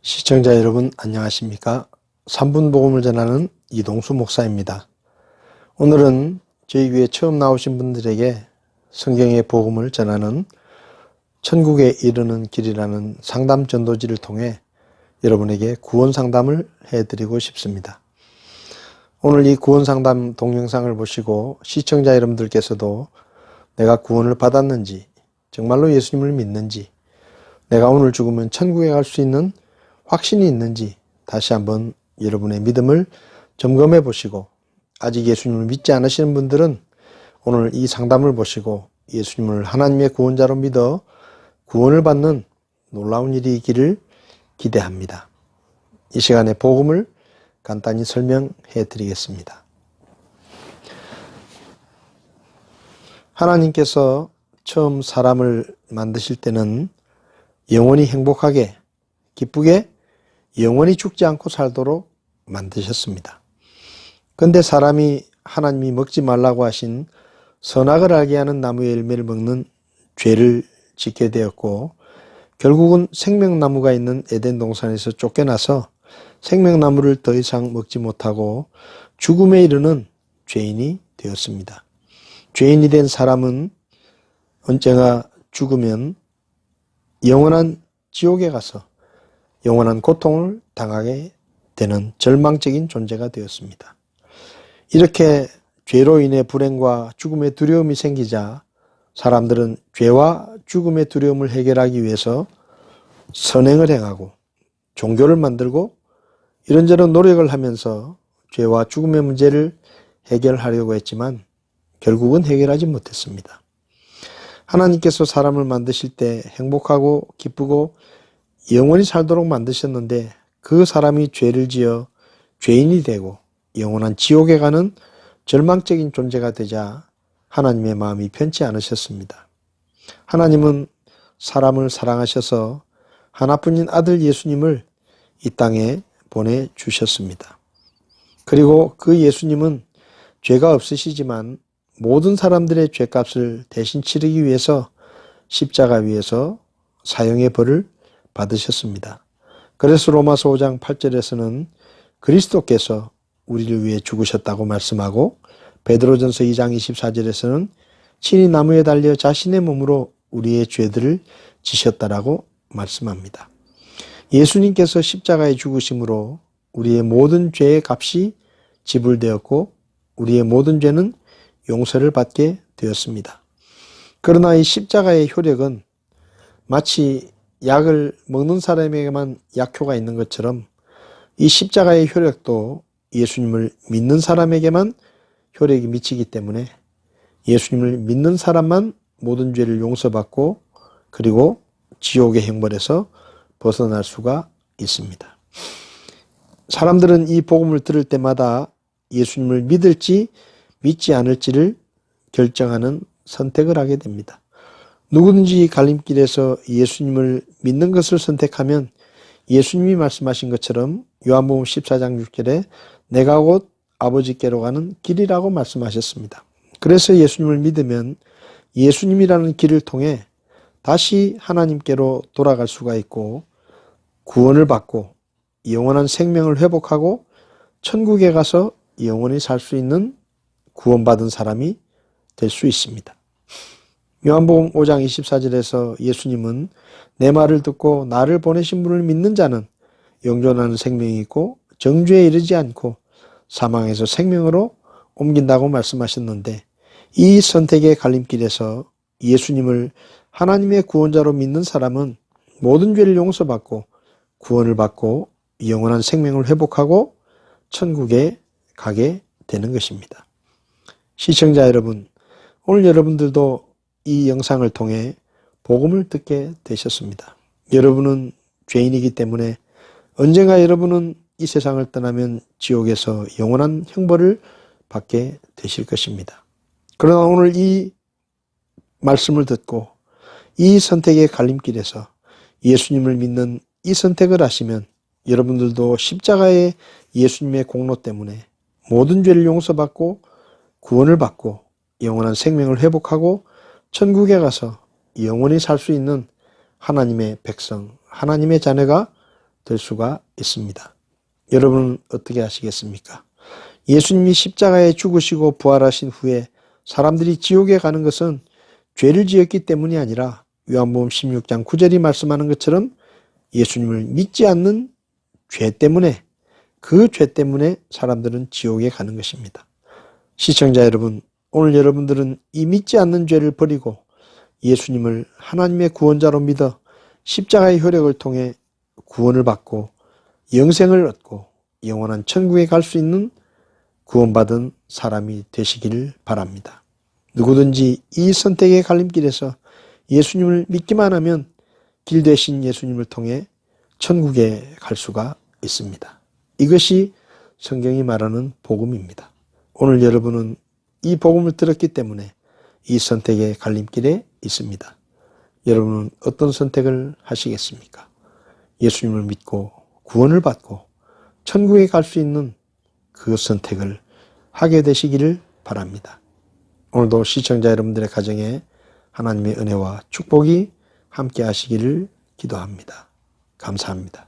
시청자 여러분 안녕하십니까? 3분 복음을 전하는 이동수 목사입니다. 오늘은 저희 교회 처음 나오신 분들에게 성경의 복음을 전하는 천국에 이르는 길이라는 상담 전도지를 통해 여러분에게 구원 상담을 해드리고 싶습니다. 오늘 이 구원 상담 동영상을 보시고 시청자 여러분들께서도 내가 구원을 받았는지, 정말로 예수님을 믿는지, 내가 오늘 죽으면 천국에 갈 수 있는 확신이 있는지 다시 한번 여러분의 믿음을 점검해 보시고, 아직 예수님을 믿지 않으시는 분들은 오늘 이 상담을 보시고 예수님을 하나님의 구원자로 믿어 구원을 받는 놀라운 일이 있기를 기대합니다. 이 시간에 복음을 간단히 설명해 드리겠습니다. 하나님께서 처음 사람을 만드실 때는 영원히 행복하게, 기쁘게, 영원히 죽지 않고 살도록 만드셨습니다. 그런데 사람이 하나님이 먹지 말라고 하신 선악을 알게 하는 나무의 열매를 먹는 죄를 짓게 되었고, 결국은 생명나무가 있는 에덴 동산에서 쫓겨나서 생명나무를 더 이상 먹지 못하고 죽음에 이르는 죄인이 되었습니다. 죄인이 된 사람은 언젠가 죽으면 영원한 지옥에 가서 영원한 고통을 당하게 되는 절망적인 존재가 되었습니다. 이렇게 죄로 인해 불행과 죽음의 두려움이 생기자 사람들은 죄와 죽음의 두려움을 해결하기 위해서 선행을 행하고 종교를 만들고 이런저런 노력을 하면서 죄와 죽음의 문제를 해결하려고 했지만 결국은 해결하지 못했습니다. 하나님께서 사람을 만드실 때 행복하고 기쁘고 영원히 살도록 만드셨는데, 그 사람이 죄를 지어 죄인이 되고 영원한 지옥에 가는 절망적인 존재가 되자 하나님의 마음이 편치 않으셨습니다. 하나님은 사람을 사랑하셔서 하나뿐인 아들 예수님을 이 땅에 보내주셨습니다. 그리고 그 예수님은 죄가 없으시지만 모든 사람들의 죄값을 대신 치르기 위해서 십자가 위에서 사형의 벌을 받으셨습니다. 그래서 로마서 5장 8절에서는 그리스도께서 우리를 위해 죽으셨다고 말씀하고, 베드로전서 2장 24절에서는 친히 나무에 달려 자신의 몸으로 우리의 죄들을 지셨다라고 말씀합니다. 예수님께서 십자가에 죽으심으로 우리의 모든 죄의 값이 지불되었고 우리의 모든 죄는 용서를 받게 되었습니다. 그러나 이 십자가의 효력은 마치 약을 먹는 사람에게만 약효가 있는 것처럼 이 십자가의 효력도 예수님을 믿는 사람에게만 효력이 미치기 때문에 예수님을 믿는 사람만 모든 죄를 용서받고 그리고 지옥의 형벌에서 벗어날 수가 있습니다. 사람들은 이 복음을 들을 때마다 예수님을 믿을지 믿지 않을지를 결정하는 선택을 하게 됩니다. 누구든지 갈림길에서 예수님을 믿는 것을 선택하면 예수님이 말씀하신 것처럼 요한복음 14장 6절에 내가 곧 아버지께로 가는 길이라고 말씀하셨습니다. 그래서 예수님을 믿으면 예수님이라는 길을 통해 다시 하나님께로 돌아갈 수가 있고 구원을 받고 영원한 생명을 회복하고 천국에 가서 영원히 살 수 있는 구원받은 사람이 될 수 있습니다. 요한복음 5장 24절에서 예수님은 내 말을 듣고 나를 보내신 분을 믿는 자는 영존하는 생명이 있고 정죄에 이르지 않고 사망에서 생명으로 옮긴다고 말씀하셨는데, 이 선택의 갈림길에서 예수님을 하나님의 구원자로 믿는 사람은 모든 죄를 용서받고 구원을 받고 영원한 생명을 회복하고 천국에 가게 되는 것입니다. 시청자 여러분, 오늘 여러분들도 이 영상을 통해 복음을 듣게 되셨습니다. 여러분은 죄인이기 때문에 언젠가 여러분은 이 세상을 떠나면 지옥에서 영원한 형벌을 받게 되실 것입니다. 그러나 오늘 이 말씀을 듣고 이 선택의 갈림길에서 예수님을 믿는 이 선택을 하시면 여러분들도 십자가의 예수님의 공로 때문에 모든 죄를 용서받고 구원을 받고 영원한 생명을 회복하고 천국에 가서 영원히 살 수 있는 하나님의 백성, 하나님의 자녀가 될 수가 있습니다. 여러분은 어떻게 하시겠습니까? 예수님이 십자가에 죽으시고 부활하신 후에 사람들이 지옥에 가는 것은 죄를 지었기 때문이 아니라 요한복음 16장 9절이 말씀하는 것처럼 예수님을 믿지 않는 죄 때문에, 그 죄 때문에 사람들은 지옥에 가는 것입니다. 시청자 여러분, 오늘 여러분들은 이 믿지 않는 죄를 버리고 예수님을 하나님의 구원자로 믿어 십자가의 효력을 통해 구원을 받고 영생을 얻고 영원한 천국에 갈 수 있는 구원받은 사람이 되시기를 바랍니다. 누구든지 이 선택의 갈림길에서 예수님을 믿기만 하면 길 되신 예수님을 통해 천국에 갈 수가 있습니다. 이것이 성경이 말하는 복음입니다. 오늘 여러분은 이 복음을 들었기 때문에 이 선택의 갈림길에 있습니다. 여러분은 어떤 선택을 하시겠습니까? 예수님을 믿고 구원을 받고 천국에 갈 수 있는 그 선택을 하게 되시기를 바랍니다. 오늘도 시청자 여러분들의 가정에 하나님의 은혜와 축복이 함께 하시기를 기도합니다. 감사합니다.